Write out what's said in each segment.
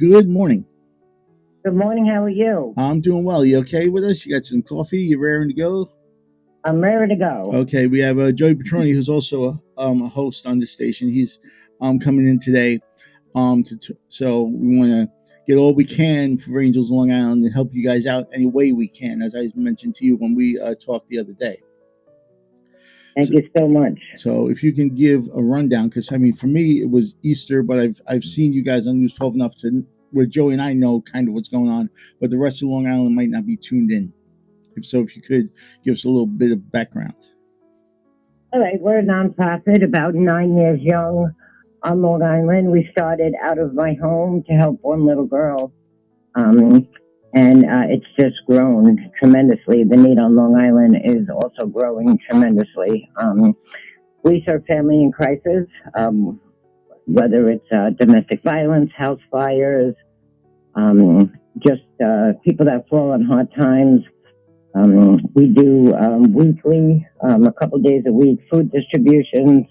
Good morning. Good morning. How are you? I'm doing well. You okay with us? You got some coffee? You raring to go? I'm ready to go. Okay, we have Joey Petroni, who's also a host on this station. He's coming in today. So we want to get all we can for Angels Long Island and help you guys out any way we can, as I mentioned to you when we talked the other day. Thank So, you so much. so if you can give a rundown, because I mean, for me it was Easter, but I've seen you guys on News 12 enough to where Joey and I know kind of what's going on, but the rest of Long Island might not be tuned in. So if you could give us a little bit of background. All right. We're a nonprofit, about 9 years young on Long Island. We started out of my home to help one little girl. Um, and it's just grown tremendously. The need on Long Island is also growing tremendously. We serve family in crisis, whether it's domestic violence, house fires, just people that fall on hard times. We do weekly, a couple days a week, food distributions.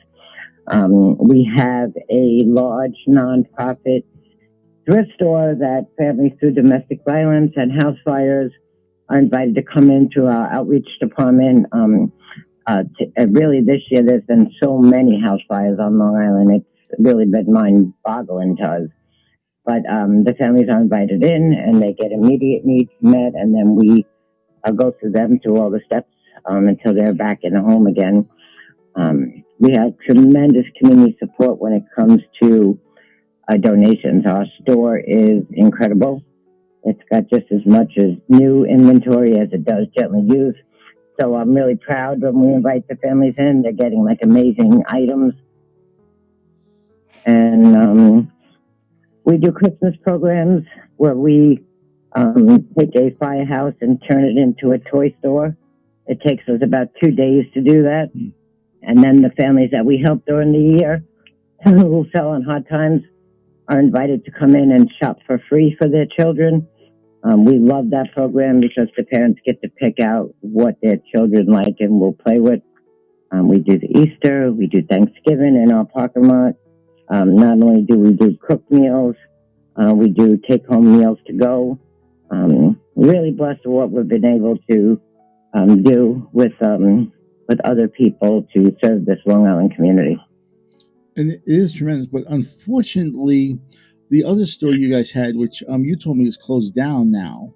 We have a large nonprofit thrift store that families through domestic violence and house fires are invited to come into our outreach department. Really, this year there's been so many house fires on Long Island. It's really been mind-boggling to us. But the families are invited in, and they get immediate needs met, and then we go through them through all the steps until they're back in the home again. We have tremendous community support when it comes to donations. Our store is incredible. It's got just as much as new inventory as it does gently used. So I'm really proud when we invite the families in. They're getting like amazing items. And we do Christmas programs where we take a firehouse and turn it into a toy store. It takes us about 2 days to do that. And then the families that we help during the year who fell on hard times are invited to come in and shop for free for their children. We love that program because the parents get to pick out what their children like and will play with. We do the Easter, we do Thanksgiving in our parking lot. Not only do we do cooked meals, we do take-home meals to go. Really blessed with what we've been able to do with other people to serve this Long Island community. And it is tremendous, but unfortunately, the other store you guys had, which you told me is closed down now,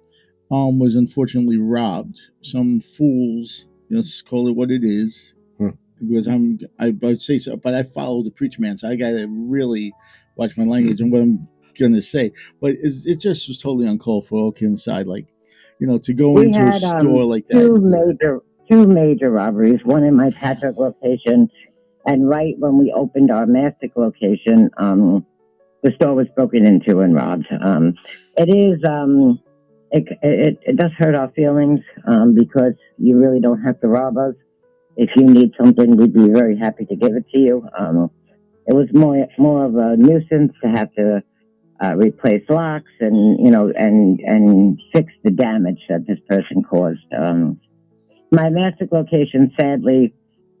was unfortunately robbed. Some fools, let's call it what it is, because I'd say so, but I follow the preacher man, so I gotta really watch my language and what I'm gonna say. But it just was totally uncalled for. Okay, inside, like to go We into a had store like that. two major robberies. One in my Patrick location, and right when we opened our Mastic location, the store was broken into and robbed. It is it does hurt our feelings because you really don't have to rob us. If you need something, we'd be very happy to give it to you. It was more of a nuisance to have to replace locks and and fix the damage that this person caused. My Mastic location, sadly,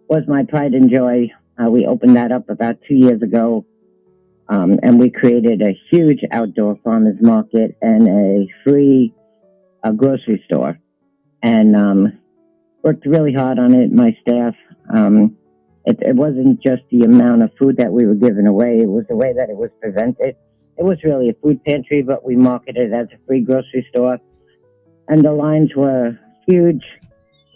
was my pride and joy. We opened that up about 2 years ago, and we created a huge outdoor farmers market and a free grocery store, and worked really hard on it. My staff. It wasn't just the amount of food that we were giving away; it was the way that it was presented. It was really a food pantry, but we marketed it as a free grocery store, and the lines were huge,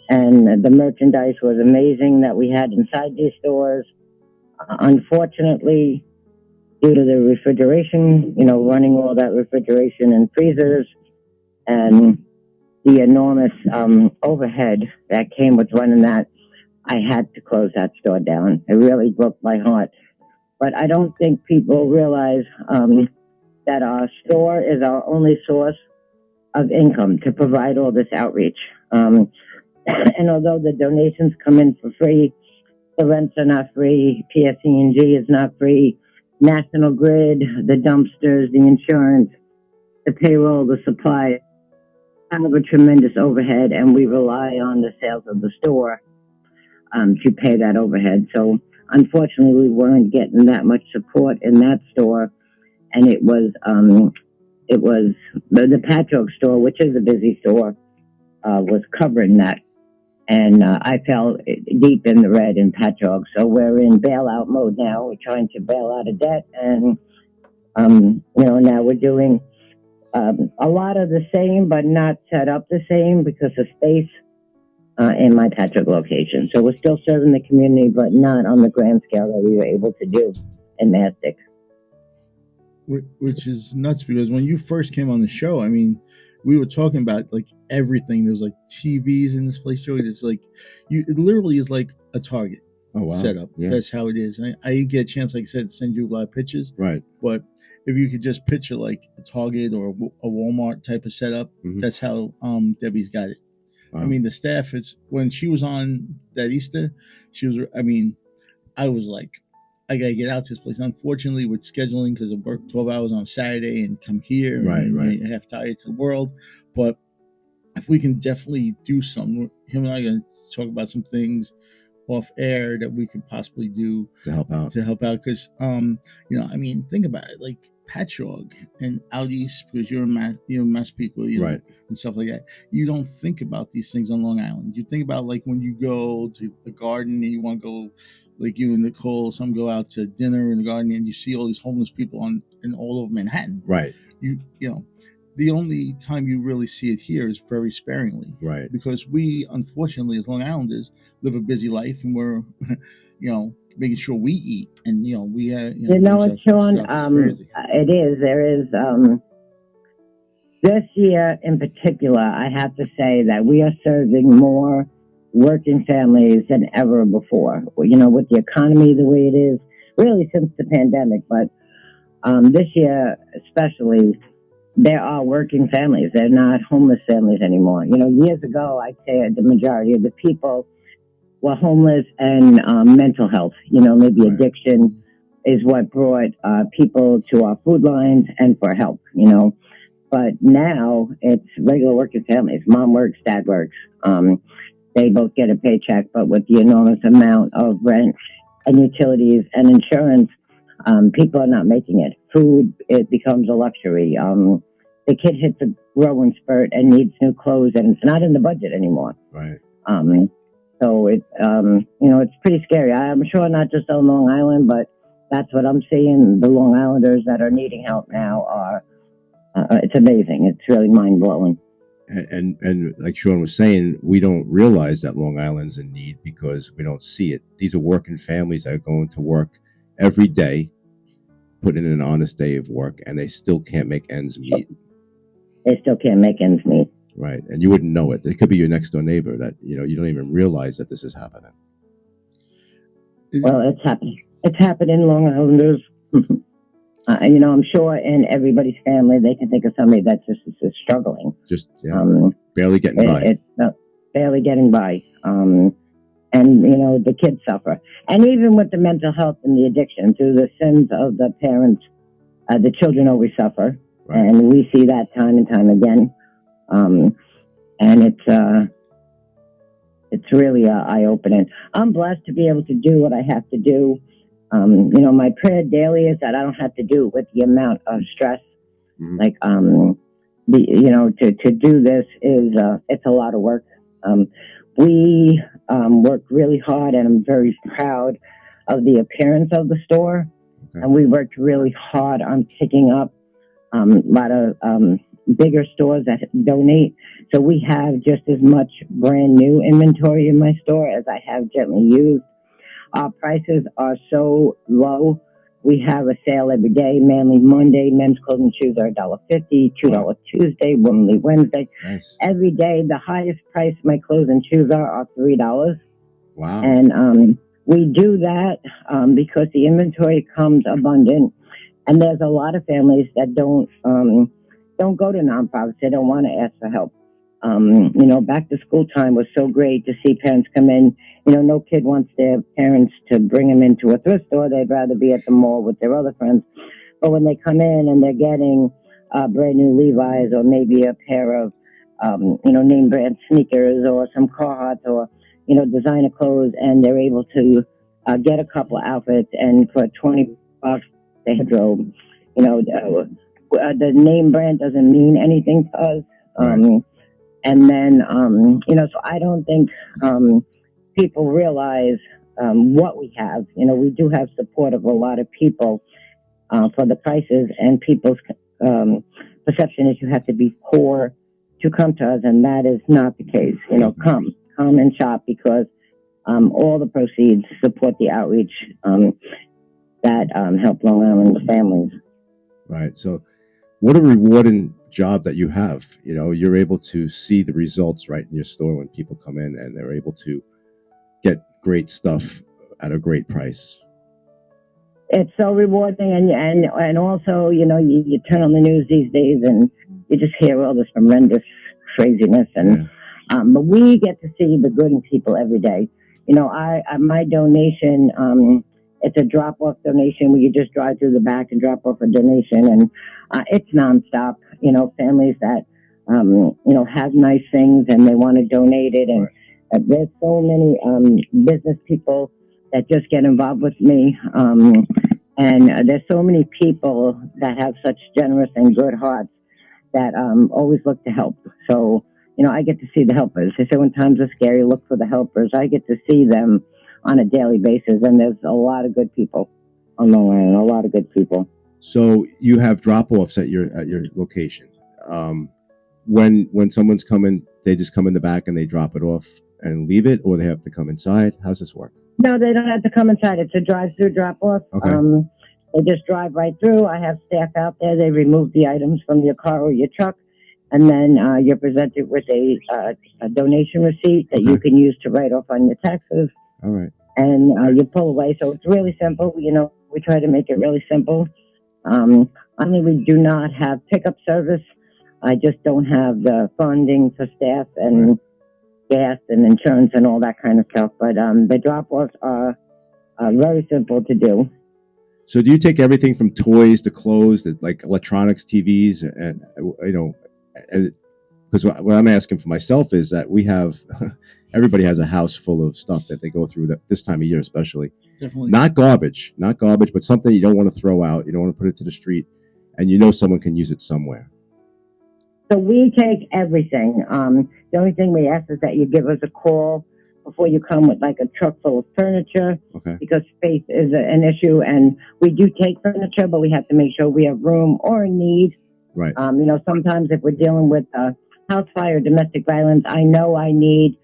and the merchandise was amazing that we had inside these stores. Unfortunately, due to the refrigeration, running all that refrigeration and freezers and the enormous overhead that came with running that, I had to close that store down. It really broke my heart. But I don't think people realize that our store is our only source of income to provide all this outreach. And although the donations come in for free, the rents are not free, PSE&G is not free, National Grid, the dumpsters, the insurance, the payroll, the supply have a tremendous overhead, and we rely on the sales of the store to pay that overhead. So unfortunately, we weren't getting that much support in that store, and it was it was the Patchogue store, which is a busy store, was covering that. And I fell deep in the red in Patchogue. So we're in bailout mode now. We're trying to bail out of debt. And, now we're doing a lot of the same, but not set up the same because of space in my Patchogue location. So we're still serving the community, but not on the grand scale that we were able to do in Mastic. Which is nuts because when you first came on the show, I mean, we were talking about like everything. There was like TVs in this place, Joey. It's like it literally is like a Target setup. Yeah. That's how it is. I get a chance, like I said, to send you a lot of pictures. Right. But if you could just picture like a Target or a Walmart type of setup, that's how Debbie's got it. Wow. I mean, the staff is when she was on that Easter, she was. I mean, I was like, I gotta get out to this place. Unfortunately, with scheduling, because I work 12 hours on Saturday and come here, and half tired to the world. But if we can definitely do something, him and I are gonna talk about some things off air that we could possibly do to help out. Because I mean, think about it, like Patchogue and out east, because you're Mass people, and stuff like that. You don't think about these things on Long Island. You think about like when you go to the garden and you want to go, like you and Nicole, some go out to dinner in the garden and you see all these homeless people in all over Manhattan. Right. You know, the only time you really see it here is very sparingly. Right. Because we, unfortunately, as Long Islanders, live a busy life and we're, making sure we eat and, we have, what, Sean? It is. There is, this year in particular, I have to say that we are serving more working families than ever before. With the economy the way it is, really since the pandemic, but this year especially, there are working families. They're not homeless families anymore. Years ago, I'd say the majority of the people were homeless and mental health. Maybe addiction is what brought people to our food lines and for help. But now it's regular working families. Mom works, dad works. They both get a paycheck, but with the enormous amount of rent and utilities and insurance, people are not making it. Food, it becomes a luxury. The kid hits a growing spurt and needs new clothes, and it's not in the budget anymore. Right. So it's pretty scary. I'm sure not just on Long Island, but that's what I'm seeing. The Long Islanders that are needing help now are. It's amazing. It's really mind blowing. And like Sean was saying, we don't realize that Long Island's in need because we don't see it. These are working families that are going to work every day, putting in an honest day of work, and they still can't make ends meet. They still can't make ends meet. Right. And you wouldn't know it. It could be your next door neighbor that, you don't even realize that this is happening. Well, it's happening. It's happening, Long Islanders. I'm sure in everybody's family, they can think of somebody that's just struggling. Just, barely getting by. Barely getting by. And, the kids suffer. And even with the mental health and the addiction, through the sins of the parents, the children always suffer. Right. And we see that time and time again. And it's really eye-opening. I'm blessed to be able to do what I have to do. My prayer daily is that I don't have to do it with the amount of stress. Mm-hmm. Like, to do this is, it's a lot of work. We work really hard, and I'm very proud of the appearance of the store. Okay. And we worked really hard on picking up a lot of bigger stores that donate. So we have just as much brand new inventory in my store as I have gently used. Our prices are so low. We have a sale every day. Manly Monday, men's clothing shoes are $1.50, $2 Tuesday, womanly Wednesday. Nice. Every day, the highest price my clothes and shoes are $3. Wow. And we do that because the inventory comes abundant. And there's a lot of families that don't go to nonprofits. They don't want to ask for help. Back to school time was so great to see parents come in. No kid wants their parents to bring them into a thrift store. They'd rather be at the mall with their other friends. But when they come in and they're getting brand new Levi's or maybe a pair of, name brand sneakers or some Carhartt or, designer clothes, and they're able to get a couple of outfits, and for $20, they drove, the name brand doesn't mean anything to us. Right. And then, so I don't think people realize what we have. We do have support of a lot of people for the prices, and people's perception is you have to be poor to come to us, and that is not the case. Come and shop, because all the proceeds support the outreach that help Long Island families. Right. So, what a rewarding job that you have. You're able to see the results right in your store when people come in, and they're able to get great stuff at a great price. It's so rewarding, and also, you turn on the news these days, and you just hear all this horrendous craziness, and but we get to see the good in people every day. My donation, it's a drop-off donation where you just drive through the back and drop off a donation, and it's nonstop. Families that have nice things and they want to donate it, and there's so many business people that just get involved with me. And there's so many people that have such generous and good hearts that always look to help. So, I get to see the helpers. They say when times are scary, look for the helpers. I get to see them on a daily basis, and there's a lot of good people on Long Island, a lot of good people. So you have drop-offs at your location. When someone's coming, they just come in the back and they drop it off and leave it, or they have to come inside? How's this work? No, they don't have to come inside. It's a drive-through drop-off. Okay. They just drive right through. I have staff out there. They remove the items from your car or your truck, and then you're presented with a donation receipt that you can use to write off on your taxes. All right. And you pull away. So it's really simple. We try to make it really simple. We do not have pickup service. I just don't have the funding for staff and gas and insurance and all that kind of stuff. But the drop-offs are very simple to do. So do you take everything from toys to clothes, to like electronics, TVs, and because what I'm asking for myself is that we have everybody has a house full of stuff that they go through this time of year, especially. Definitely. Not garbage, but something you don't want to throw out. You don't want to put it to the street, and someone can use it somewhere. So we take everything. The only thing we ask is that you give us a call before you come with like a truck full of furniture, because space is an issue, and we do take furniture, but we have to make sure we have room or a need. Right. Sometimes if we're dealing with house fire, domestic violence, I know I need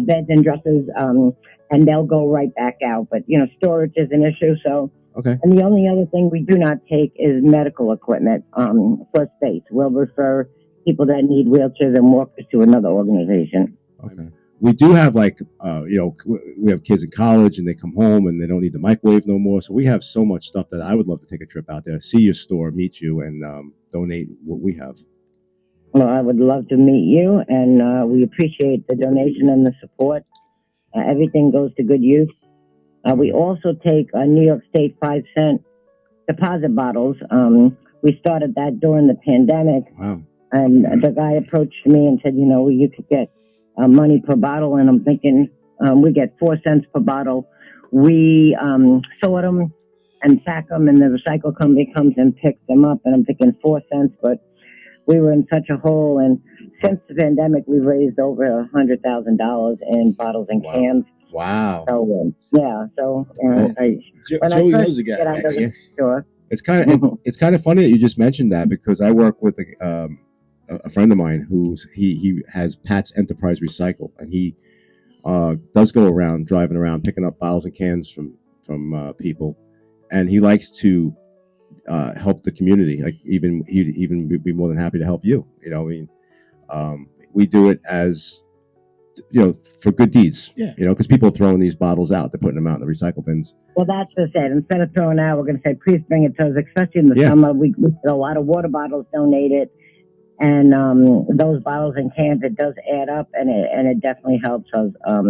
beds and dressers, and they'll go right back out. But storage is an issue. So. Okay. And the only other thing we do not take is medical equipment for space. We'll refer people that need wheelchairs and walkers to another organization. Okay. We do have we have kids in college and they come home and they don't need the microwave no more. So we have so much stuff that I would love to take a trip out there, see your store, meet you, and donate what we have. Well, I would love to meet you, and we appreciate the donation and the support. Everything goes to good use. We also take New York State 5-cent deposit bottles. We started that during the pandemic. Wow. And the guy approached me and said, you could get money per bottle. And I'm thinking, we get 4 cents per bottle. We sort them and pack them, and the recycle company comes and picks them up. And I'm thinking 4 cents, but we were in such a hole. And since the pandemic, we've raised over $100,000 in bottles and cans. Wow. So, yeah. So, Joey knows the guy. Sure. It's kind of funny that you just mentioned that, because I work with a friend of mine he has Pat's Enterprise Recycle, and he does go around driving around picking up bottles and cans from people, and he likes to help the community. Like he'd even be more than happy to help you. We do it as for good deeds. Yeah. Because people are throwing these bottles out, they're putting them out in the recycle bins. Well, that's just it. Instead of throwing out, we're going to say, please bring it to us, especially in the summer. We get a lot of water bottles donated, and those bottles and cans, it does add up, and it definitely helps us. I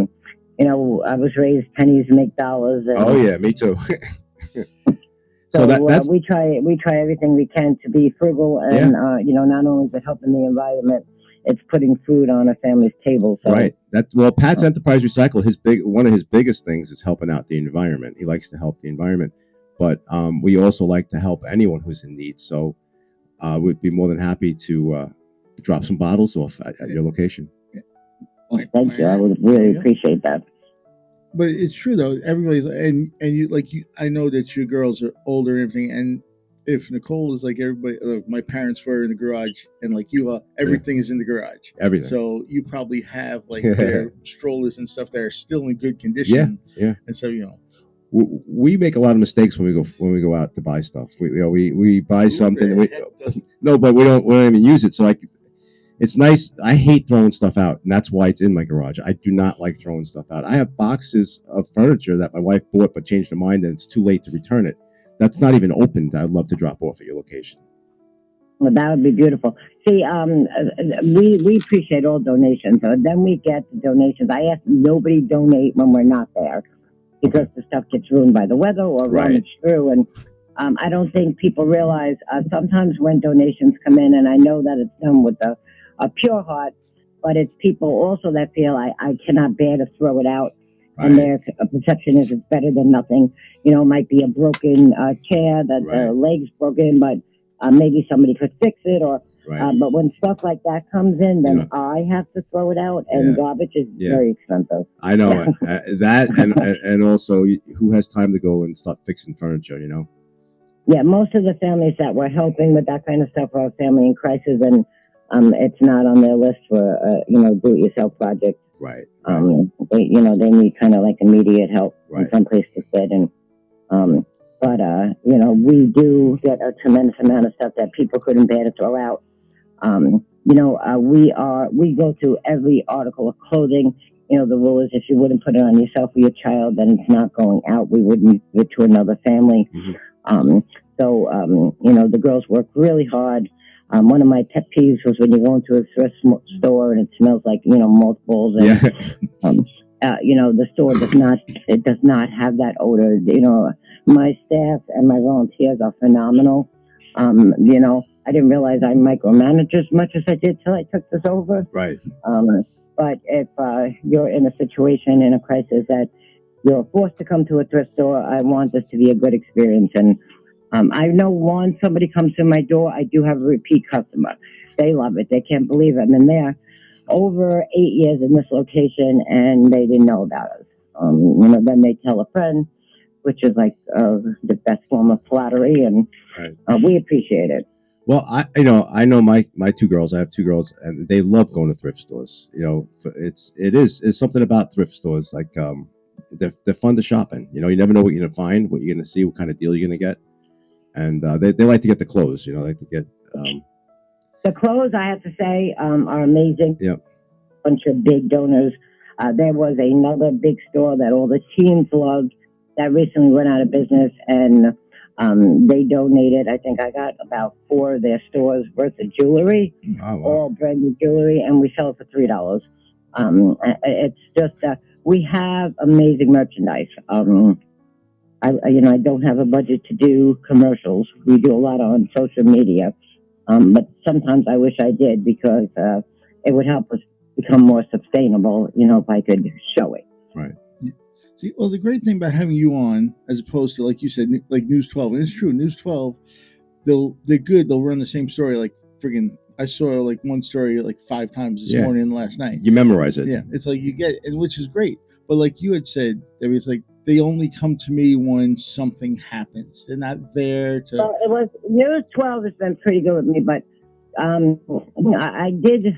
was raised pennies make dollars. And, oh yeah, me too. so that's we try everything we can to be frugal, and not only is it helping the environment, it's putting food on a family's table. So. Right. Pat's Enterprise Recycle, one of his biggest things is helping out the environment. He likes to help the environment, but we also like to help anyone who's in need. So we'd be more than happy to drop some bottles off at your location. Thank you. I would really appreciate that. But it's true though. Everybody's and you like you. I know that your girls are older and everything. And if Nicole is like everybody, my parents were in the garage, and like you, everything is in the garage. Everything. So you probably have like their strollers and stuff that are still in good condition. Yeah. And so we make a lot of mistakes when we go out to buy stuff. We buy something. No, but we don't even use it. So like, it's nice. I hate throwing stuff out, and that's why it's in my garage. I do not like throwing stuff out. I have boxes of furniture that my wife bought but changed her mind, and it's too late to return it. That's not even opened. I'd love to drop off at your location. Well, that would be beautiful. See, we appreciate all donations. Then we get the donations. I ask nobody donate when we're not there because the stuff gets ruined by the weather or rummaged through. And I don't think people realize sometimes when donations come in, and I know that it's done with a pure heart, but it's people also that feel I cannot bear to throw it out. And their perception is it's better than nothing. You know, it might be a broken chair that the leg's broken, but maybe somebody could fix it. Or but when stuff like that comes in, then I have to throw it out, and garbage is very expensive. I know that, and also who has time to go and start fixing furniture? You know. Yeah, most of the families that we're helping with that kind of stuff are a family in crisis, and it's not on their list for do-it-yourself projects. Right. They need kind of like immediate help and someplace to sit. And but we do get a tremendous amount of stuff that people couldn't bear to throw out. We go through every article of clothing. You know, the rule is if you wouldn't put it on yourself or your child, then it's not going out. We wouldn't give it to another family. The girls work really hard. One of my pet peeves was when you go into a thrift store and it smells like, mothballs. And, the store does not have that odor. My staff and my volunteers are phenomenal. I didn't realize I micromanaged as much as I did till I took this over. Right. But if you're in a situation, in a crisis that you're forced to come to a thrift store, I want this to be a good experience. And I know once somebody comes to my door, I do have a repeat customer. They love it. They can't believe it. I've been there over 8 years in this location, and they didn't know about us. Then they tell a friend, which is like the best form of flattery, and we appreciate it. Well, I know my two girls. I have two girls, and they love going to thrift stores. It's something about thrift stores. Like they're fun to shop in. You never know what you're gonna find, what you're gonna see, what kind of deal you're gonna get. And they like to get the clothes, like to get the clothes. I have to say are amazing. Yeah, bunch of big donors. There was another big store that all the teens loved that recently went out of business, and they donated. I think I got about 4 of their stores worth of jewelry, all brand new jewelry, and we sell it for $3. It's just we have amazing merchandise. I don't have a budget to do commercials. We do a lot on social media, but sometimes I wish I did because it would help us become more sustainable, if I could show it. Right. See, well, the great thing about having you on, as opposed to, like you said, like News 12, and it's true, News 12, they're good. They'll run the same story like friggin'. I saw like one story like 5 times this morning and last night. You memorize it. Yeah, it's like you get it, and which is great. But like you had said, there was like they only come to me when something happens. They're not there to. Well, it was News 12 has been pretty good with me, but I did,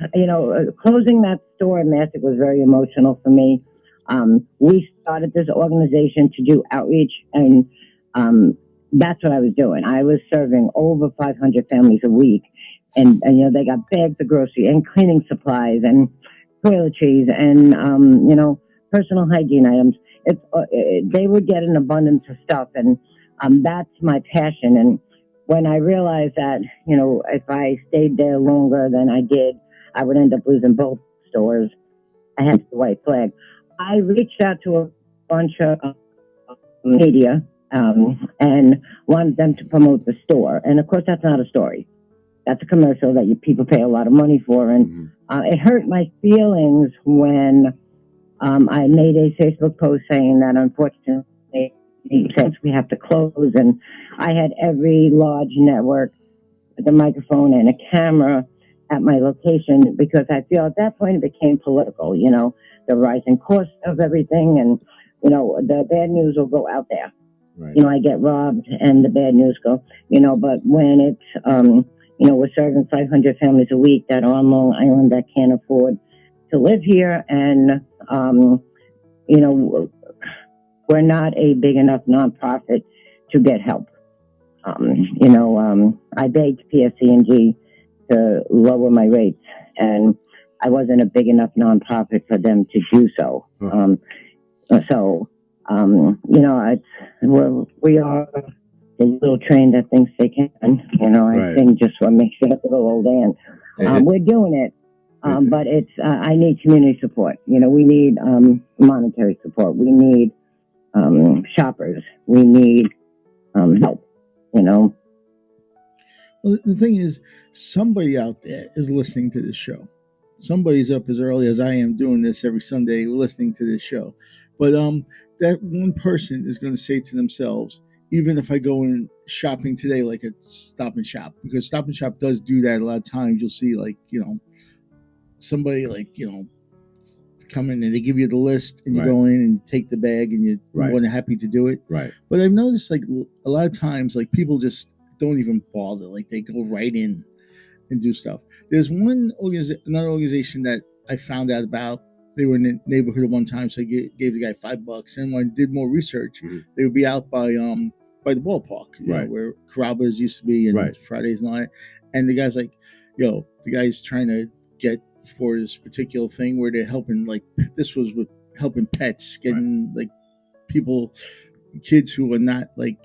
closing that store in Massac was very emotional for me. We started this organization to do outreach, and that's what I was doing. I was serving over 500 families a week, and they got bags of grocery and cleaning supplies and toiletries and personal hygiene items. They would get an abundance of stuff, and that's my passion. And when I realized that, if I stayed there longer than I did, I would end up losing both stores. I had the white flag. I reached out to a bunch of media and wanted them to promote the store. And of course, that's not a story. That's a commercial that people pay a lot of money for. And it hurt my feelings when I made a Facebook post saying that unfortunately, since we have to close, and I had every large network the microphone and a camera at my location because I feel at that point it became political. The rising cost of everything, and the bad news will go out there. Right. I get robbed, and the bad news go. But when it's we're serving 500 families a week that are on Long Island that can't afford to live here, and we're not a big enough nonprofit to get help. I begged PSC&G to lower my rates, and I wasn't a big enough nonprofit for them to do so. Huh. We are the little train that thinks they can. I Right. think just what makes it a little old man. We're doing it, but it's I need community support. We need monetary support. We need shoppers. We need help. Well, the thing is, somebody out there is listening to this show. Somebody's up as early as I am doing this every Sunday listening to this show. But that one person is going to say to themselves, even if I go in shopping today, like at Stop and Shop, because Stop and Shop does do that a lot of times. You'll see, like, somebody, like, come in and they give you the list, and you Right. go in and take the bag, and you're Right. more than happy to do it. Right. But I've noticed, like, a lot of times, like, people just don't even bother. Like, they go right in and do stuff. There's another organization that I found out about. They were in the neighborhood at one time, so I gave the guy $5. And when I did more research, they would be out by the ballpark, Right. where Carrabba's used to be, and Right. Fridays and all that. And the guy's like, the guy's trying to get for this particular thing where they're helping, like, this was with helping pets, getting like kids who are not, like,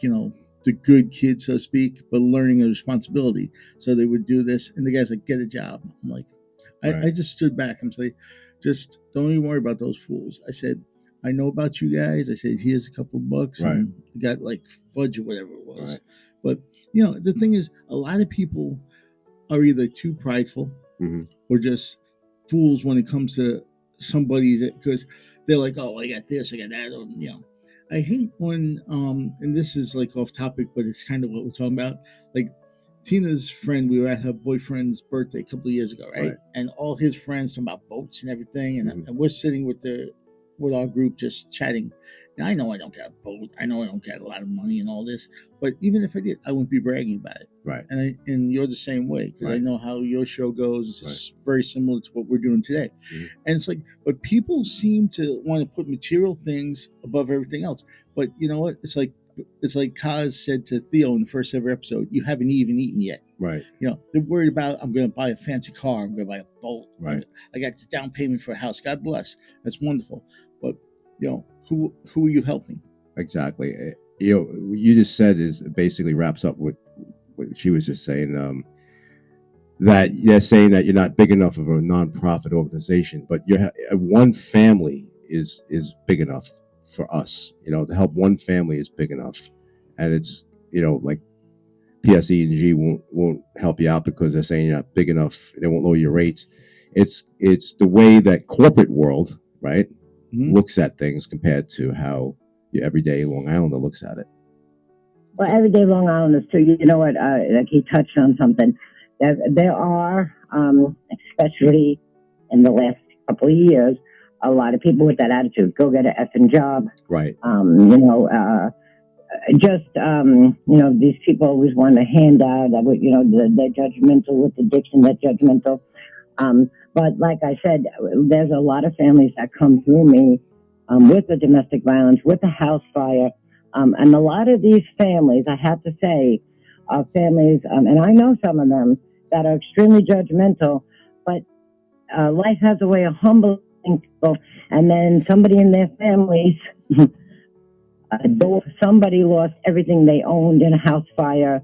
the good kids, so to speak, but learning a responsibility. So they would do this, and the guy's like, get a job. I'm like, Right. I just stood back and say, just don't even worry about those fools. I said, I know about you guys. I said, here's a couple of bucks, Right. and you got like fudge or whatever it was. Right. But the thing is, a lot of people are either too prideful or just fools when it comes to somebody, that because they're like, oh, I got this, I got that. I hate when and this is like off topic, but it's kind of what we're talking about. Like Tina's friend, we were at her boyfriend's birthday a couple of years ago, right? And all his friends talking about boats and everything, and we're sitting with our group just chatting. And I know I don't got a boat. I know I don't got a lot of money and all this, but even if I did, I wouldn't be bragging about it. Right. And you're the same way, because I know how your show goes. It's very similar to what we're doing today. And it's like, but people seem to want to put material things above everything else. But you know what? It's like Kaz said to Theo in the first ever episode, you haven't even eaten yet. Right. They're worried about, I'm going to buy a fancy car. I'm going to buy a boat. Right. I got the down payment for a house. God bless. That's wonderful. But, who are you helping? Exactly. What you just said is basically wraps up what she was just saying. That they're saying that you're not big enough of a nonprofit organization, but one family is big enough for us. To help one family is big enough, and it's like PSE&G won't help you out because they're saying you're not big enough. They won't lower your rates. It's the way that corporate world, right, looks at things compared to how your everyday Long Islander looks at it. Well, everyday Long Islanders too. You know what? Like he touched on something. There are, especially in the last couple of years, a lot of people with that attitude. Go get an effing job. Right. These people always want a handout. They're judgmental with addiction. They're judgmental. But like I said, there's a lot of families that come through me with the domestic violence, with the house fire. And a lot of these families, I have to say, are families, and I know some of them, that are extremely judgmental, but life has a way of humbling people. And then somebody in their families, somebody lost everything they owned in a house fire,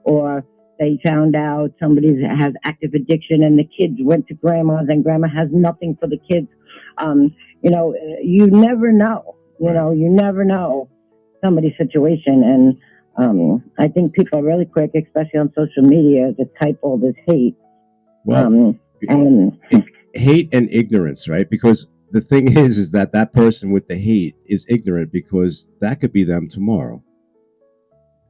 or they found out somebody has active addiction and the kids went to grandma's and grandma has nothing for the kids. You never know. You never know somebody's situation. And I think people are really quick, especially on social media, to type all this hate. Well, hate and ignorance, right? Because the thing is that person with the hate is ignorant, because that could be them tomorrow.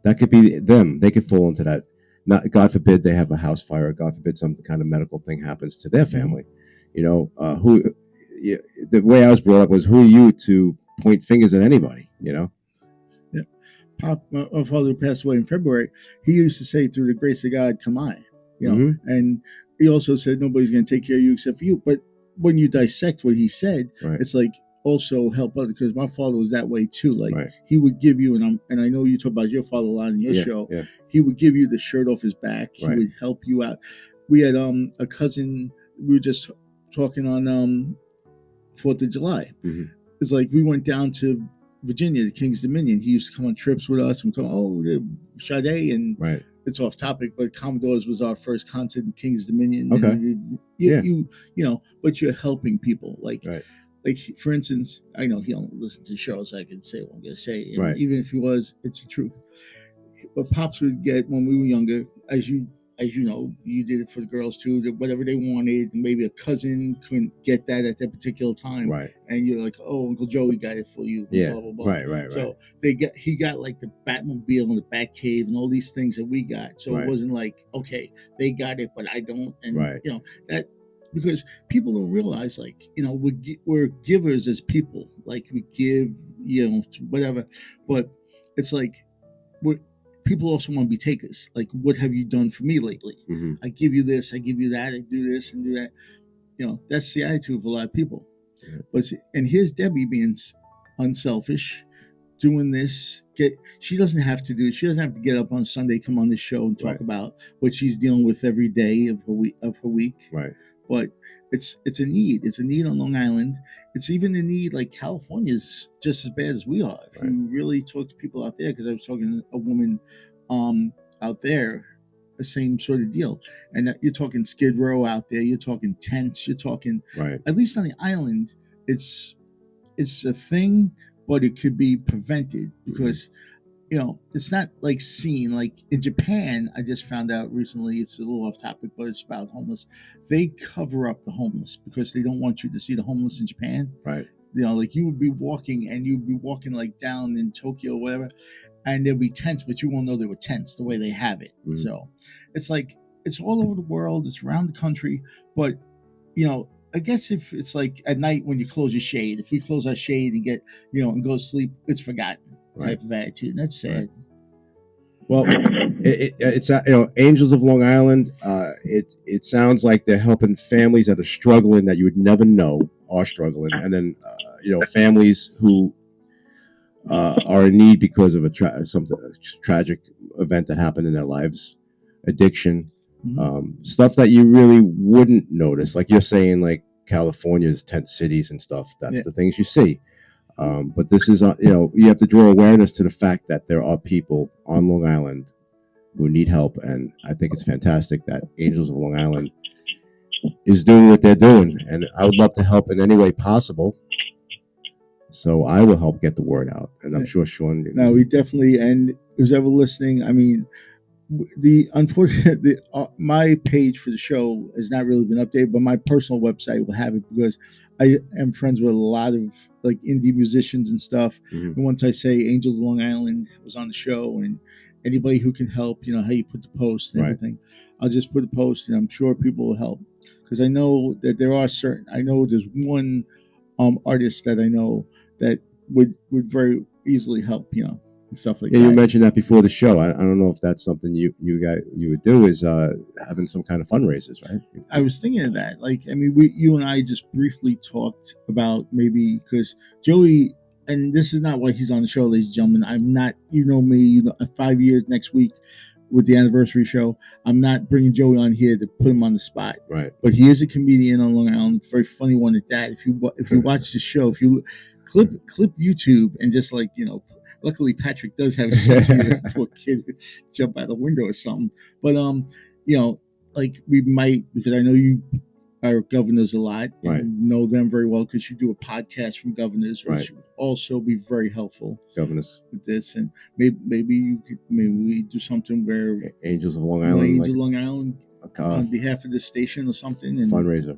That could be them. They could fall into that. not, God forbid, they have a house fire. God forbid, some kind of medical thing happens to their family. You know, the way I was brought up was, who are you to point fingers at anybody? You know. Yeah. Pop, my father who passed away in February, he used to say, "Through the grace of God, come I." You know, Mhm. and he also said, "Nobody's going to take care of you except for you." But when you dissect what he said, Right. it's like also help others, because my father was that way too. Like Right. he would give you, and I know you talk about your father a lot in your Yeah, show. yeah. He would give you the shirt off his back. He Right. would help you out. We had a cousin. We were just talking on 4th of July. Mhm. It's like we went down to Virginia, the King's Dominion. He used to come on trips with us. And we thought, oh, Sade, and Right. it's off topic, but Commodores was our first concert in King's Dominion. Okay. And Yeah. you know, but you're helping people. Like, Right. like for instance, I know he don't listen to shows. I can say what I'm going to say, and Right. even if he was, it's the truth. What Pops would get when we were younger, as you know, you did it for the girls too. That whatever they wanted, maybe a cousin couldn't get that at that particular time, Right. and you're like, "Oh, Uncle Joey got it for you." Yeah. Blah blah blah. Right. Right. Right. So he got like the Batmobile and the Batcave and all these things that we got. So Right. it wasn't like, okay, they got it, but I don't, and Right. you know that. Because people don't realize, like, you know, we're givers as people. Like we give, you know, whatever, but it's like we're people also want to be takers. Like, what have you done for me lately? Mhm. I give you this, I give you that, I do this and do that. You know, that's the attitude of a lot of people. Yeah. But and here's Debbie being unselfish, doing this. She doesn't have to do it. She doesn't have to get up on Sunday, come on this show, and talk Right. about what she's dealing with every day of her week. Right. But it's a need. It's a need on Long Island. It's even a need, like California's just as bad as we are. If Right. you really talk to people out there, because I was talking to a woman out there, the same sort of deal. And you're talking Skid Row out there. You're talking tents. You're talking, Right. at least on the island, it's a thing, but it could be prevented because you know, it's not like seen like in Japan. I just found out recently, it's a little off topic, but it's about homeless. They cover up the homeless because they don't want you to see the homeless in Japan. Right. You know, like you'd be walking like down in Tokyo or whatever, and there'll be tents, but you won't know they were tents the way they have it. Mhm. So it's like it's all over the world, it's around the country, but you know, I guess if it's like at night when you close your shade, if we close our shade and get, you know, and go to sleep, it's forgotten type of attitude. And that's sad. Well, it's you know, Angels of Long Island. It sounds like they're helping families that are struggling that you would never know are struggling, and then you know, families who are in need because of a tragic event that happened in their lives, addiction, stuff that you really wouldn't notice. Like you're saying, like California's tent cities and stuff. That's the things you see. But this is, you know, you have to draw awareness to the fact that there are people on Long Island who need help, and I think it's fantastic that Angels of Long Island is doing what they're doing, and I would love to help in any way possible. So I will help get the word out, and I'm sure Sean. No, we definitely, and who's ever listening, I mean, the unfortunate, my page for the show has not really been updated, but my personal website will have it because I am friends with a lot of like indie musicians and stuff. And once I say Angels of Long Island was on the show, and anybody who can help, you know, how you put the post and everything, I'll just put a post, and I'm sure people will help, because I know that there are I know there's one artist that I know that would very easily help, you know, and stuff like that. You mentioned that before the show. I don't know if that's something you would do, is having some kind of fundraisers, right? I was thinking of that. Like, I mean, you and I just briefly talked about maybe, because Joey, and this is not why he's on the show, ladies and gentlemen. I'm not, you know me, you know, 5 years next week with the anniversary show. I'm not bringing Joey on here to put him on the spot. Right. But he is a comedian on Long Island, very funny one at that. If you watch the show, if you clip YouTube and just like, you know, luckily Patrick does have a sense of humor. Poor kid jump out the window or something. But you know, like we might, because I know you are governors a lot and know them very well, because you do a podcast from governors, which would also be very helpful. Governors with this, and maybe we do something where Angels of Long Island, Angels of Long Island, on behalf of the station or something, and fundraiser,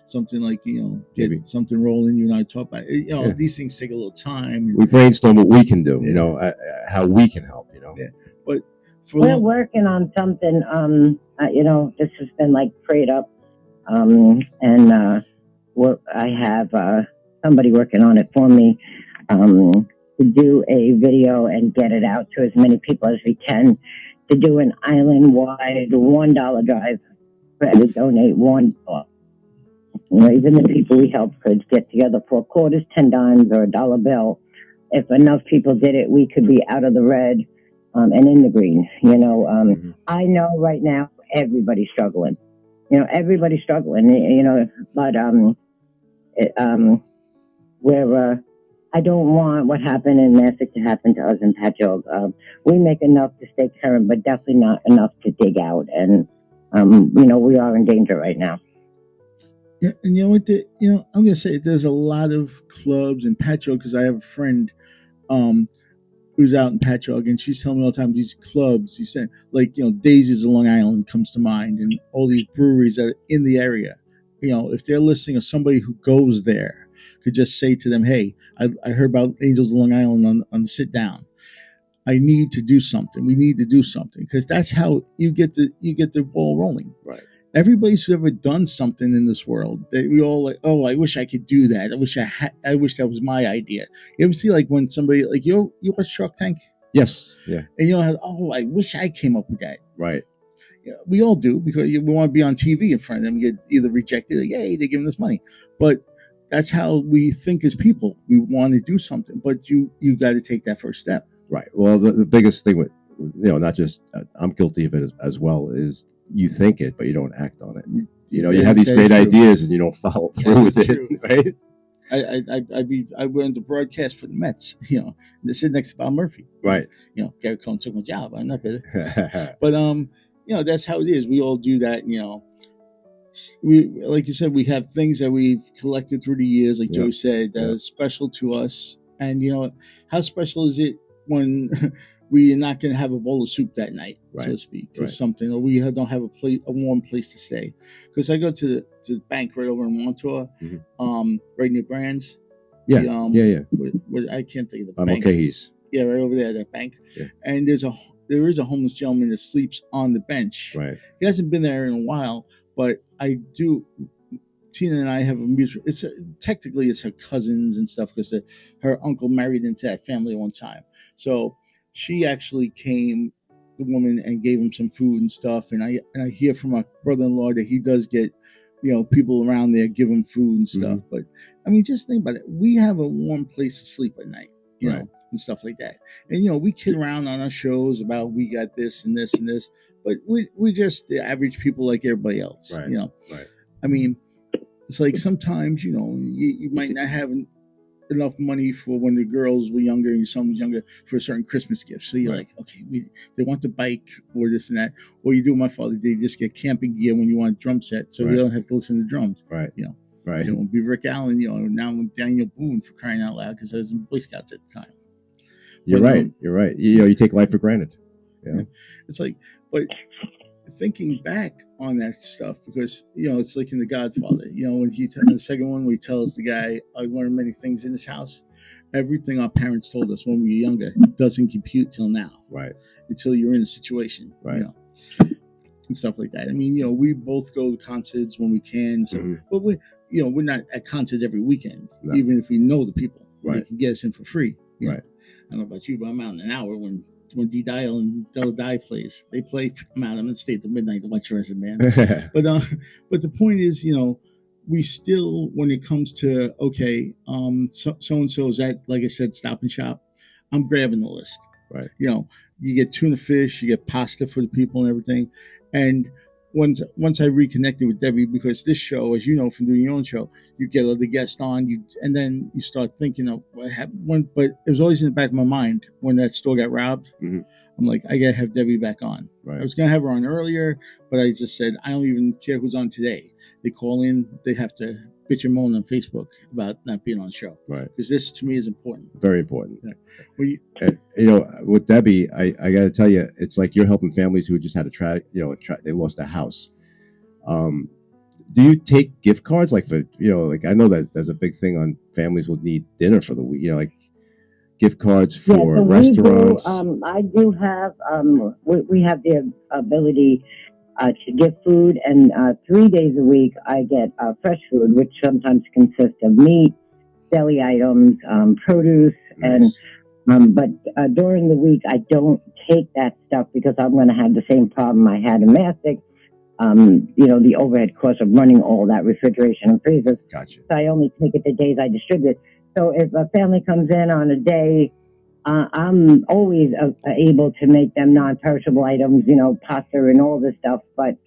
something like, you know, get something rolling. You and I talk about it. You know, these things take a little time. We brainstorm what we can do, you know, how we can help, you know. Yeah, but for We're long. working on something. This has been like prayed up. And I have somebody working on it for me to do a video and get it out to as many people as we can to do an island-wide $1 drive for every donate $1. Even the people we help could get together for quarters, 10 dimes, or a dollar bill. If enough people did it, we could be out of the red and in the green. I know right now everybody's struggling. Everybody's struggling. But it, we're. I don't want what happened in Massac to happen to us in Patchogue. We make enough to stay current, but definitely not enough to dig out. And we are in danger right now. Yeah, and you know what? I'm gonna say there's a lot of clubs in Patchogue because I have a friend um, who's out in Patchogue, and she's telling me all the time these clubs. He said, like Daisies of Long Island comes to mind, and all these breweries that are in the area. If they're listening, or somebody who goes there could just say to them, "Hey, I heard about Angels of Long Island on the sit down. I need to do something. We need to do something because that's how you get the ball rolling." Right. Everybody's who ever done something in this world, that we all like, oh, I wish I could do that. I wish that was my idea. You ever see like when somebody like you watch Shark Tank? Yes. Yeah. And I wish I came up with that. Right. We all do because we want to be on TV in front of them, get either rejected or yay, they're giving us money. But that's how we think as people. We want to do something, but you got to take that first step. Right. Well, the biggest thing with not just I'm guilty of it as well, is you think it, but you don't act on it. You have these great ideas and you don't follow through with it. Right. I went to broadcast for the Mets, and they sit next to Bob Murphy. Right. Gary Cohen took my job. I'm not better. But that's how it is. We all do that. We, like you said, we have things that we've collected through the years, like Joe said, that are special to us. And how special is it when we are not going to have a bowl of soup that night, so to speak, or something, or we don't have a warm place to stay? Because I go to the bank right over in Montauk, right near Brands. Yeah, I can't think of the bank. O'Keefe's. Yeah, right over there, that bank. Yeah. And there is a homeless gentleman that sleeps on the bench. Right. He hasn't been there in a while, but I do. Tina and I have a mutual. Technically it's her cousins and stuff because her uncle married into that family at one time. So she actually came, the woman, and gave him some food and stuff. And I hear from my brother-in-law that he does get, people around there give him food and stuff. But I mean, just think about it. We have a warm place to sleep at night, know, and stuff like that. And we kid around on our shows about we got this and this and this, but we just the average people like everybody else. Right. Right. I mean, it's like sometimes you might not have enough money for when the girls were younger and your son was younger for a certain Christmas gift. So you're like, okay, they want the bike or this and that. Or you do what my father did, just get camping gear when you want a drum set, so you don't have to listen to drums. Right. Right. Be Rick Allen. Now I'm Daniel Boone, for crying out loud, because I was in Boy Scouts at the time. You're right. You're right. You take life for granted. Yeah. It's like, but thinking back on that stuff, because it's like in The Godfather. When the second one, where he tells the guy, "I learned many things in this house." Everything our parents told us when we were younger doesn't compute till now. Right. Until you're in a situation. Right. And stuff like that. I mean, we both go to concerts when we can. So, but we're not at concerts every weekend, even if we know the people. Right. They can get us in for free. Right. I don't know about you, but I'm out in an hour when D Dial and Della Die plays. They play. I'm out. I'm gonna stay till midnight to watch the rest of the band. But the point is, we still, when it comes to so and so is at, like I said, Stop and Shop, I'm grabbing the list. Right. You get tuna fish, you get pasta for the people and everything. And once I reconnected with Debbie, because this show, as you know from doing your own show, you get other guests on, and then you start thinking of what happened. But it was always in the back of my mind when that store got robbed. I'm like, I gotta have Debbie back on. Right. I was gonna have her on earlier, but I just said, I don't even care who's on today. They call in, they have to bitch and moan on Facebook about not being on the show. Right. Because this, to me, is important. Very important. Yeah. With Debbie, I got to tell you, it's like you're helping families who just had they lost a house. Do you take gift cards? Like for, like I know that there's a big thing on families will need dinner for the week. gift cards Yeah, for so restaurants? I do have, we have the ability to get food, and 3 days a week I get fresh food, which sometimes consists of meat, deli items, produce, and Nice. but during the week I don't take that stuff because I'm going to have the same problem I had in Mastic. The overhead cost of running all that refrigeration and freezers. Gotcha. So I only take it the days I distribute. So if a family comes in on a day, I'm always able to make them non-perishable items, pasta and all this stuff. But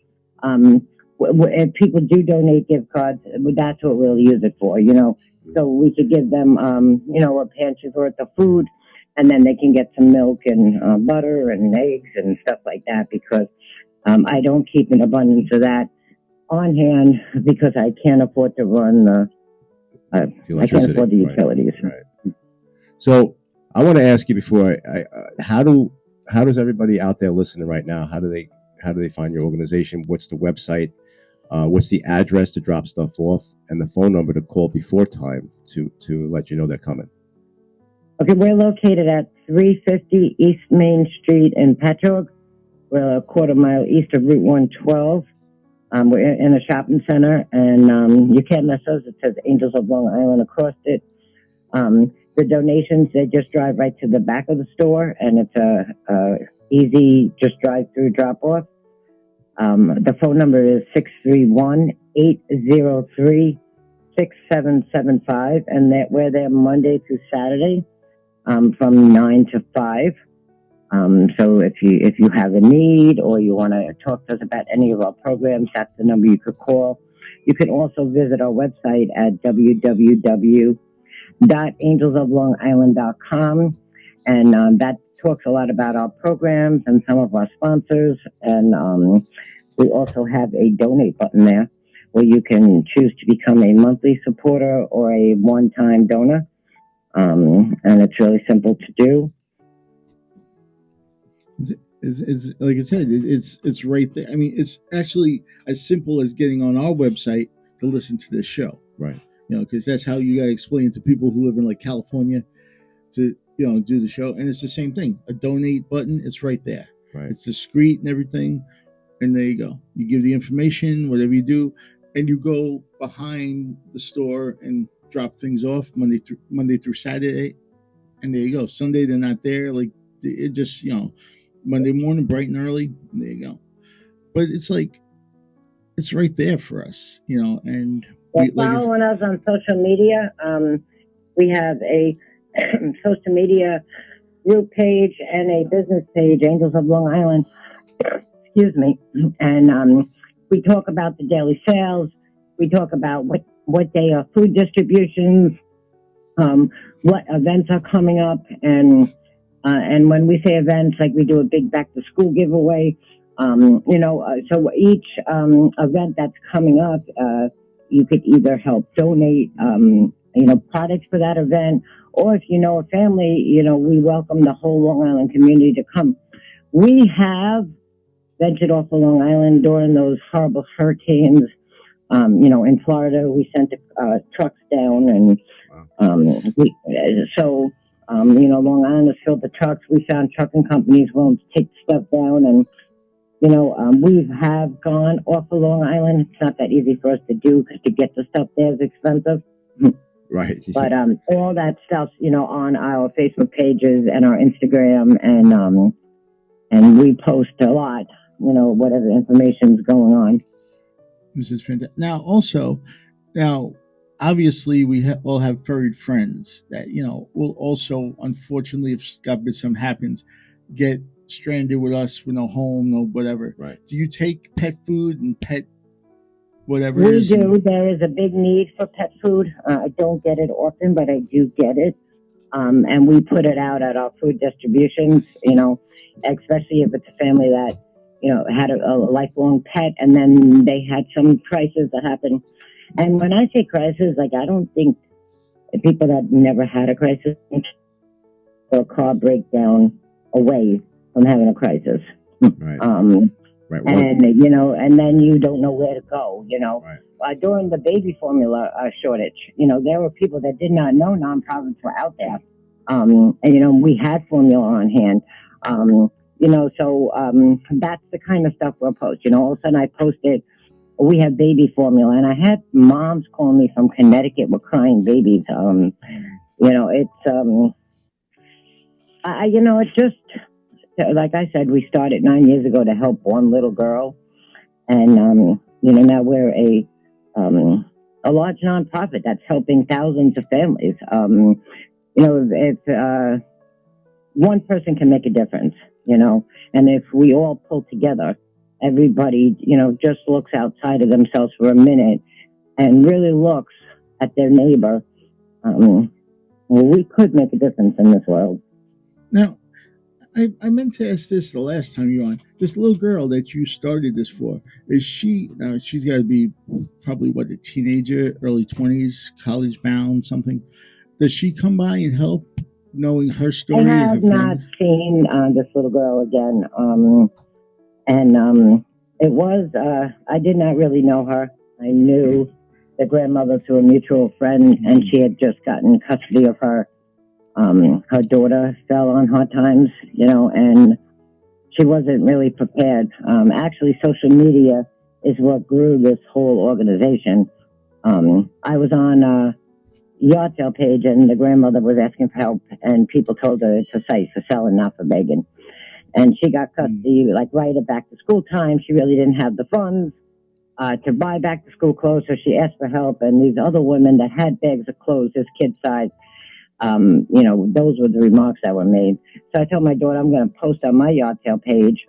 if people do donate gift cards, that's what we'll use it for, So we could give them, a pantry's worth of food, and then they can get some milk and butter and eggs and stuff like that because I don't keep an abundance of that on hand because I can't afford to run. The I can't electricity. afford the Right. utilities. Right. So I want to ask you before how does everybody out there listening right now, how do they find your organization? What's the website? What's the address to drop stuff off, and the phone number to call before time to let you know they're coming? Okay, we're located at 350 East Main Street in Petroni. We're a quarter mile east of Route 112. We're in a shopping center, and you can't miss us. It says Angels of Long Island across it. The donations, they just drive right to the back of the store, and it's a easy just drive-through drop-off. The phone number is 631-803-6775, and we're there Monday through Saturday from 9 to 5. So if you have a need or you want to talk to us about any of our programs, that's the number you could call. You can also visit our website at www.angelsoflongisland.com, and that talks a lot about our programs and some of our sponsors. And we also have a donate button there where you can choose to become a monthly supporter or a one-time donor. And it's really simple to do. It's like I said, it's right there. I mean, it's actually as simple as getting on our website to listen to this show, Right. Because that's how you gotta explain it to people who live in like California to do the show, and it's the same thing. A donate button, it's right there. Right. It's discreet and everything, and there you go. You give the information, whatever you do, and you go behind the store and drop things off Monday through Saturday, and there you go. Sunday they're not there. Like it just Monday morning, bright and early. There you go. But it's like it's right there for us, and following us on social media. We have a social media group page and a business page, Angels of Long Island. Excuse me. And we talk about the daily sales. We talk about what day are food distributions, what events are coming up, and when we say events, like we do a big back to school giveaway. So each event that's coming up, you could either help donate, products for that event, or if you know a family, we welcome the whole Long Island community to come. We have ventured off of Long Island during those horrible hurricanes. In Florida, we sent trucks down, and Long Island has filled the trucks. We found trucking companies willing to take stuff down, and we have gone off of Long Island. It's not that easy for us to do because to get the stuff there is expensive. Right. But all that stuff's on our Facebook pages and our Instagram, and we post a lot. Whatever information's going on. This is fantastic. Now, obviously, we all have furry friends that will also, unfortunately, if God forbid something happens, get stranded with us with no home, no whatever. Right. Do you take pet food and pet whatever? We do. There is a big need for pet food. I don't get it often, but I do get it. And we put it out at our food distributions, especially if it's a family that, had a lifelong pet and then they had some crisis that happened. And when I say crisis, like, I don't think people that never had a crisis or a car breakdown away from having a crisis. Right. Right. And, and then you don't know where to go, Right. During the baby formula shortage, there were people that did not know nonprofits were out there. And we had formula on hand. So that's the kind of stuff we'll post. All of a sudden I posted, we have baby formula, and I had moms calling me from Connecticut with crying babies. It's it's just like I said, we started 9 years ago to help one little girl, and now we're a large nonprofit that's helping thousands of families. If one person can make a difference, and if we all pull together, everybody, just looks outside of themselves for a minute and really looks at their neighbor, we could make a difference in this world. Now, I meant to ask this the last time you were on. This little girl that you started this for, is she, now she's got to be probably what, a teenager, early 20s, college bound, something. Does she come by and help, knowing her I story and her have not family? seen this little girl again. It was, I did not really know her. I knew the grandmother through a mutual friend, and she had just gotten custody of her. Her daughter fell on hard times, and she wasn't really prepared. Actually, social media is what grew this whole organization. I was on a yard sale page, and the grandmother was asking for help, and people told her it's a site for selling, not for begging. And she got custody, like right at back to school time. She really didn't have the funds to buy back to school clothes, so she asked for help. And these other women that had bags of clothes, this kid size, those were the remarks that were made. So I told my daughter, I'm going to post on my yard sale page,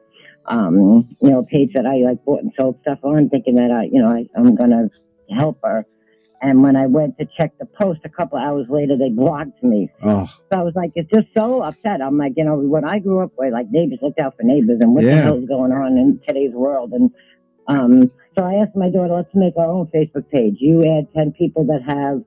page that I like bought and sold stuff on, thinking that I'm going to help her. And when I went to check the post a couple hours later, they blocked me. Oh, So I was like, it's just so upset. I'm like, when I grew up where like neighbors looked out for neighbors, and what the hell's going on in today's world? And so I asked my daughter, let's make our own Facebook page. You add 10 people that have,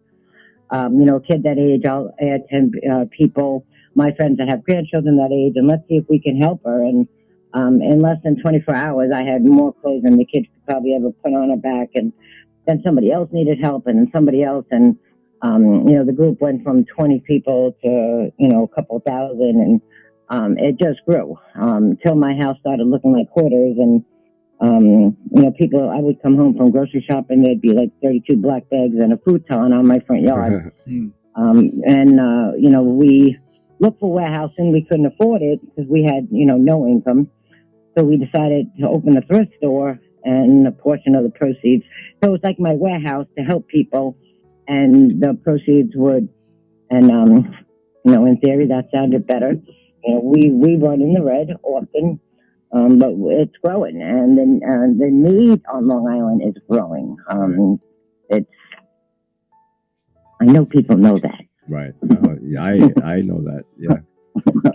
a kid that age. I'll add 10 people, my friends that have grandchildren that age, and let's see if we can help her. And in less than 24 hours, I had more clothes than the kids could probably ever put on her back. And then somebody else needed help, and then somebody else. And, the group went from 20 people to, a couple thousand, and it just grew till my house started looking like quarters. And, people, I would come home from grocery shopping, there'd be like 32 black bags and a futon on my front yard. We looked for warehousing. We couldn't afford it because we had, no income. So we decided to open a thrift store, and a portion of the proceeds. So it was like my warehouse to help people, and the proceeds would, and, in theory, that sounded better. We run in the red often, but it's growing, and then the need on Long Island is growing. I know people know that. right. I know that. Yeah.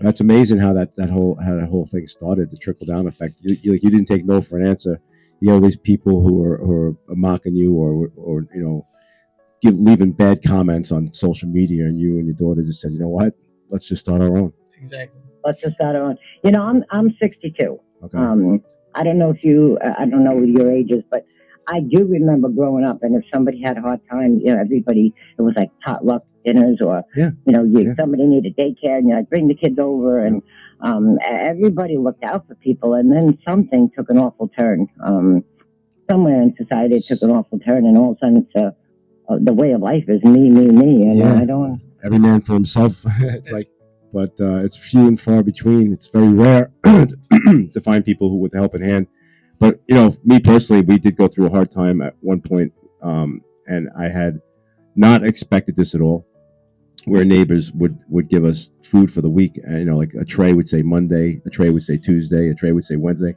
That's amazing how that whole thing started, the trickle down effect. You didn't take no for an answer. You have these people who are mocking you or leaving bad comments on social media, and you and your daughter just said, you know what, let's just start our own. Exactly. Let's just start our own. I'm 62. Okay. I don't know I don't know your ages, but I do remember growing up, and if somebody had a hard time, everybody, it was like potluck dinners, or, somebody needed daycare, and I'd bring the kids over, and everybody looked out for people. And then something took an awful turn. Somewhere in society it took an awful turn, and all of a sudden the way of life is me, and I don't. Every man for himself. It's like, but it's few and far between. It's very rare to find people who with a helping hand. But me personally, we did go through a hard time at one point, and I had not expected this at all. Where neighbors would give us food for the week, and like a tray would say Monday, a tray would say Tuesday, a tray would say Wednesday,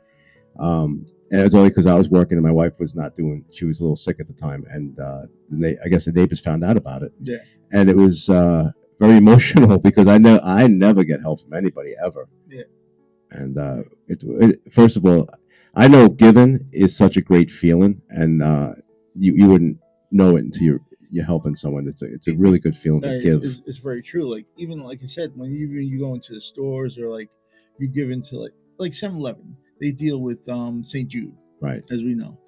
and it was only because I was working and my wife was not doing. She was a little sick at the time, and I guess the neighbors found out about it. Yeah. And it was very emotional because I never get help from anybody ever. Yeah. And first of all, I know giving is such a great feeling, and you wouldn't know it until you're helping someone. It's a really good feeling to give. It's very true. Like, even like I said, when you go into the stores, or like you give into like 7-Eleven, they deal with St. Jude, Right. as we know,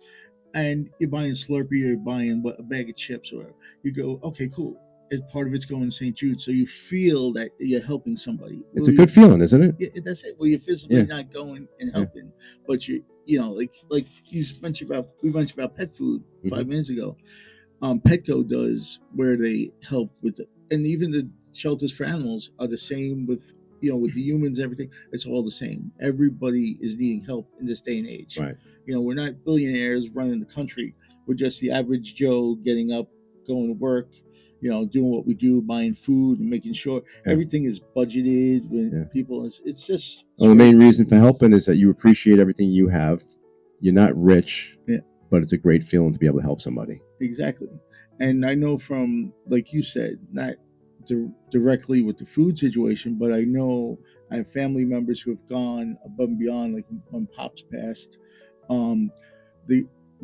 and you're buying Slurpee, or you're buying a bag of chips, or whatever. You go, okay, cool. part of it's going to St. Jude, so you feel that you're helping somebody. It's a good feeling, isn't it? Yeah, that's it. Well, you're physically Yeah. not going and Yeah. helping, but like you mentioned about pet food 5 minutes ago. Petco does, where they help with and even the shelters for animals are the same with with the humans. Everything, it's all the same. Everybody is needing help in this day and age. Right. We're not billionaires running the country. We're just the average Joe getting up, going to work, doing what we do, buying food and making sure everything is budgeted when people. It's just. Well, the main reason for helping is that you appreciate everything you have. You're not rich, but it's a great feeling to be able to help somebody. Exactly. And I know from, like you said, not directly with the food situation, but I know I have family members who have gone above and beyond. Like when Pops passed,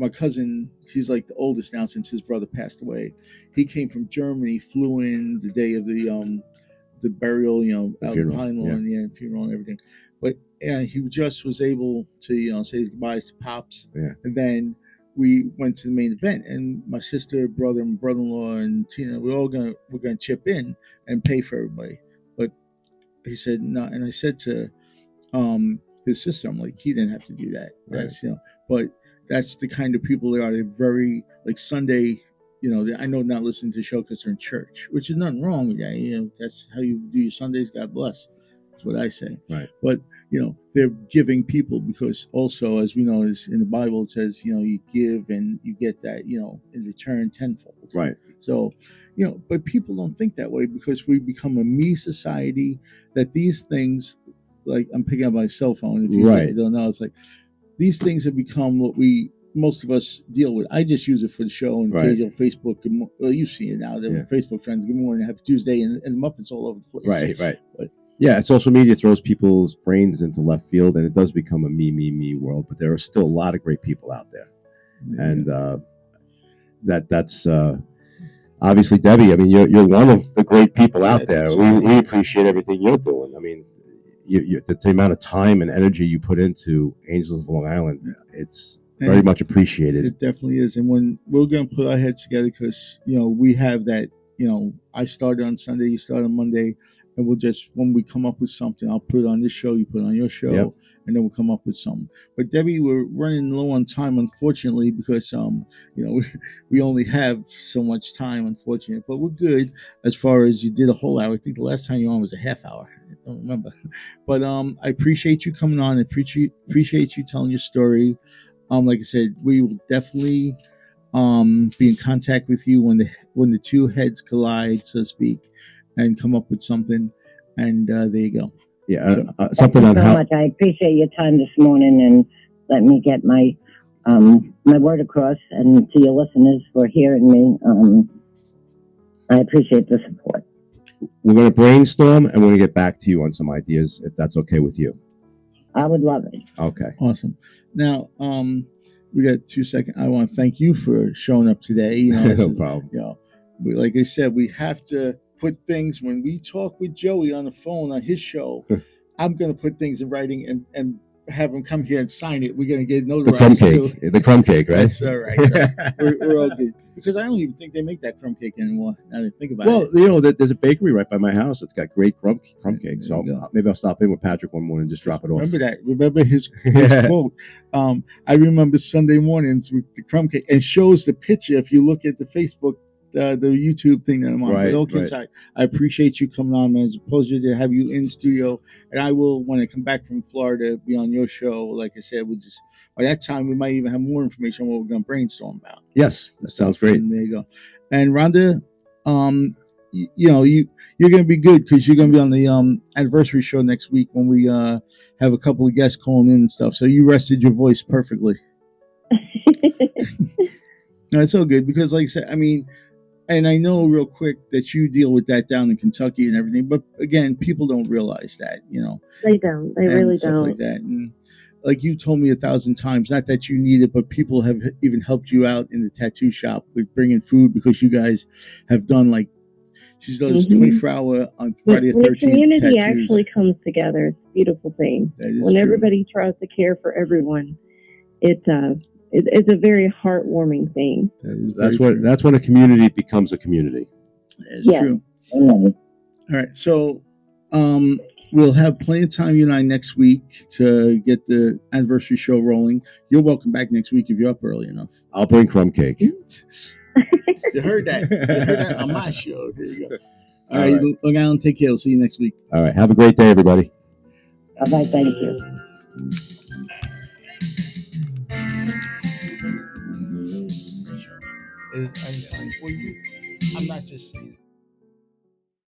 my cousin, he's like the oldest now since his brother passed away. He came from Germany, flew in the day of the burial, out in Pine Lawn, funeral and everything. But he just was able to, say his goodbyes to Pops. Yeah. And then we went to the main event, and my sister, brother, and brother-in-law, and Tina, we're gonna chip in and pay for everybody. But he said no, and I said to his sister, I'm like, he didn't have to do that. That's but that's the kind of people they are. They're very like Sunday. I know not listening to the show because they're in church, which is nothing wrong with that. That's how you do your Sundays. God bless. That's what I say. Right. But they're giving people, because also, as we know, is in the Bible, it says you give and you get that in return tenfold. Right. So but people don't think that way, because we become a me society. That these things, like I'm picking up my cell phone. If you don't know, it's like these things have become what most of us deal with. I just use it for the show and occasional Facebook. Well, you see it now. The Facebook friends, good morning, happy Tuesday, and the Muppets all over the place. Right. But social media throws people's brains into left field, and it does become a me world. But there are still a lot of great people out there, and that's obviously, Debbie. I mean, you're one of the great people out there. We appreciate everything you're doing. I mean, the amount of time and energy you put into Angels of Long Island, it's very much appreciated. It definitely is. And when we're going to put our heads together, because we have that. I started on Sunday, you start on Monday, and we'll just, when we come up with something, I'll put it on this show, you put it on your show, and then we'll come up with something. But Debbie, we're running low on time, unfortunately, because we only have so much time, unfortunately. But we're good as far as you did a whole hour. I think the last time you were on was a half hour. I don't remember. But I appreciate you coming on. I appreciate you telling your story. Like I said, we will definitely be in contact with you when the two heads collide, so to speak, and come up with something. And there you go. Yeah, something on how much. I appreciate your time this morning, and let me get my word across, and to your listeners for hearing me. I appreciate the support. We're going to brainstorm, and we're going to get back to you on some ideas, if that's okay with you. I would love it. Okay. Awesome. Now, we got 2 seconds. I want to thank you for showing up today. No problem. Like I said, we have to put things, when we talk with Joey on the phone on his show, I'm going to put things in writing and have him come here and sign it. We're going to get notarized. The crumb cake, right? That's all right. We're all good. Because I don't even think they make that crumb cake anymore. Now that I think about it. Well, there's a bakery right by my house that's got great crumb cake. So maybe I'll stop in with Patrick one morning and just drop it off. Remember his quote. I remember Sunday mornings with the crumb cake, and shows the picture if you look at the Facebook, the YouTube thing that I'm on. But okay, I appreciate you coming on, man. It's a pleasure to have you in studio. And I will, when I come back from Florida, be on your show. Like I said, by that time we might even have more information on what we're going to brainstorm about. Yes, that sounds great. And there you go. And Rhonda, you're going to be good, because you're going to be on the anniversary show next week when we have a couple of guests calling in and stuff. So you rested your voice perfectly. No, it's all good, because like I said, I mean, and I know real quick that you deal with that down in Kentucky and everything, but again, people don't realize that, They don't. They really stuff don't. like that. And like you told me 1,000 times, not that you need it, but people have even helped you out in the tattoo shop with bringing food, because you guys have done, like, she's done this 24-hour on Friday the 13th. The community tattoos. actually comes together. It's a beautiful thing. When true. Everybody tries to care for everyone, it's a very heartwarming thing. That's when a community becomes a community. It's Yes. true. Amen. All right. So we'll have plenty of time, you and I, next week to get the anniversary show rolling. You're welcome back next week if you're up early enough. I'll bring crumb cake. You heard that. You heard that on my show. Here you go. All right. Long Island, take care. We'll see you next week. All right. Have a great day, everybody. Bye-bye. Thank you. I'm not just saying it.